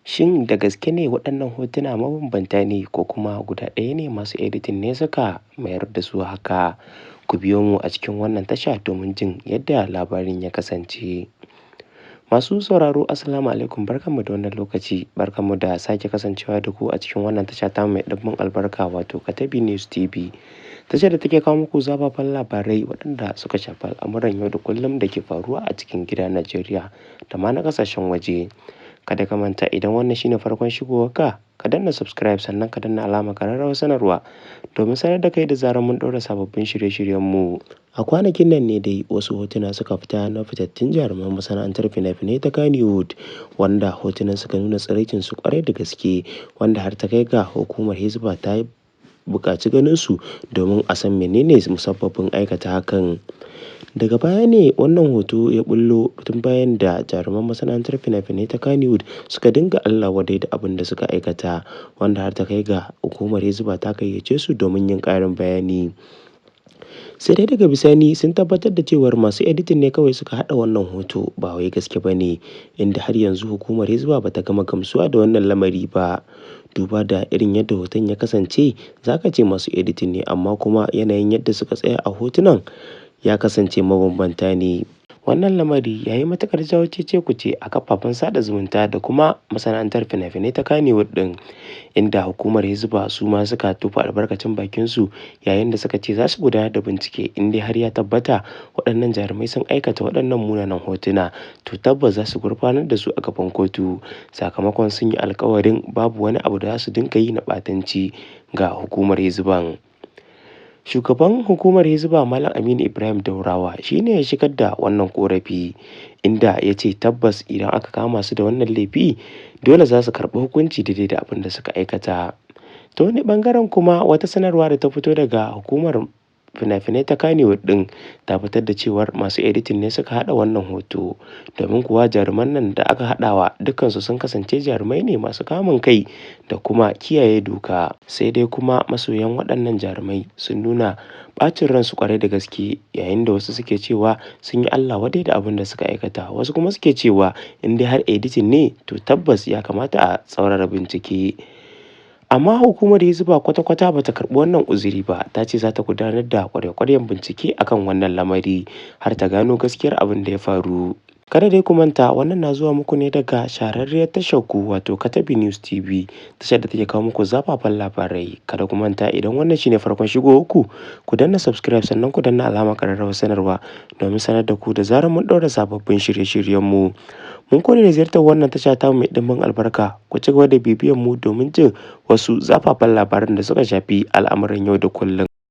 Shin da gaske ne waɗannan hotuna mabambanta ne ko kuma guda ɗaya ne masu editing ne suka mayar da su haka? Ku biyo mu a cikin wannan tasha domin jin yadda labarin ya kasance. Masu sauraro Assalamu alaikum, barkanmu da wannan lokaci, barkanmu da sake kasancewa da ku a cikin wannan tasha tamu mai ɗimbin albarka wato Katabi News TV. Tashar da take kawo muku zafafan labarai waɗanda suka shafi al'amuran yau da kullum da ke faruwa a cikin gida Najeriya da ma na ƙasashen waje. Kada ka manta, idan wannan shine farkon shigowarka, ka danna subscribe sannan ka danna alamar ƙararrawar sanarwa domin sanar da kai da zarar mun ɗaura sababbin shirye-shiryenmu. A kwanakin nan ne dai wasu hotuna suka fita na fitattun jaruman masana'antar fina-finai ta Kannywood, wanda hotunan suka nuna tsiraicinsu ƙwarai da gaske, wanda har ta kai ga hukumar Hisba ta buƙaci ganinsu domin a san menene musabbabin aikata hakan. Daga baya ne wannan hoto ya ɓullo tun bayan da jaruman masana'antar fina-finai ta Kannywood suka dinga Allah wadai da abin da suka aikata, wanda har ta kai ga hukumar Hisba ta gayyace su domin yin ƙarin bayani. Sai dai daga bisani sun tabbatar da cewar masu editing ne kawai suka haɗa wannan hoto, ba wai gaske ba ne, inda har yanzu hukumar Hisba ba ta gama gamsuwa da wannan lamari ba. Duba da irin yadda hoton ya kasance, za ka ce masu editing ne, amma kuma yanayin yadda suka tsaya a hotunan ya kasance mabambanta ne. Wannan lamari ya yi matuƙar jawo cece-kuce a kafafen sada zumunta da kuma masana'antar fina-finai ta Kannywood ɗin, inda hukumar Hisba su ma suka tofa albarkacin bakinsu yayin da suka ce za su gudanar da bincike in dai har ya tabbata waɗannan jarumai sun aikata waɗannan munanan hotuna, to tabbas za su gurfanar da su a gaban kotu, sakamakon sun yi alkawarin babu wani abu da za su dinga yi na ɓatanci ga hukumar Hisban. Shugaban hukumar Hisba Malam Aminu Ibrahim Daurawa shi ne ya shigar da wannan ƙorafi, inda ya ce tabbas idan aka kama su da wannan laifi dole za su karɓi hukunci daidai da abin da suka aikata. Ta wani ɓangaren kuma, wata sanarwa da ta fito daga hukumar fina-finai ta Kannywood ɗin ta fitar da cewar masu editing ne suka haɗa wannan hoto, domin kuwa jaruman nan da aka haɗawa dukkansu sun kasance jarumai ne masu kamun kai da kuma kiyaye doka. Sai dai kuma masoyan waɗannan jarumai sun nuna ɓacin ransu ƙwarai da gaske, yayin da wasu suke cewa sun yi Allah wadai da abin da suka aikata, wasu kuma suke cewa in dai har editing ne to tabbas ya kamata a tsaurara bincike. Amma hukumar Hisba kwata-kwata ba ta karɓi wannan uzuri ba, ta ce za ta gudanar da ƙwarya-ƙwaryen bincike akan wannan lamari har ta gano gaskiyar abin da ya faru. Kada dai ku manta, wannan na zuwa muku ne daga shahararriyar tashar ku wato Katabi News TV, tashar da take kawo muku zafafan labarai. Kada ku manta, idan wannan shine farkon shigowarku, ku danna subscribe sannan ku danna alamar ƙararrawar sanarwa domin sanar da ku da zarar mun ɗaura sababbin shirye-shiryenmu. Mun gode da ziyartar wannan tasha tamu mai ɗimbin albarka. Ku ci gaba da bibiyar mu domin jin wasu zafafan labaran da suka shafi al'amuran yau da kullum.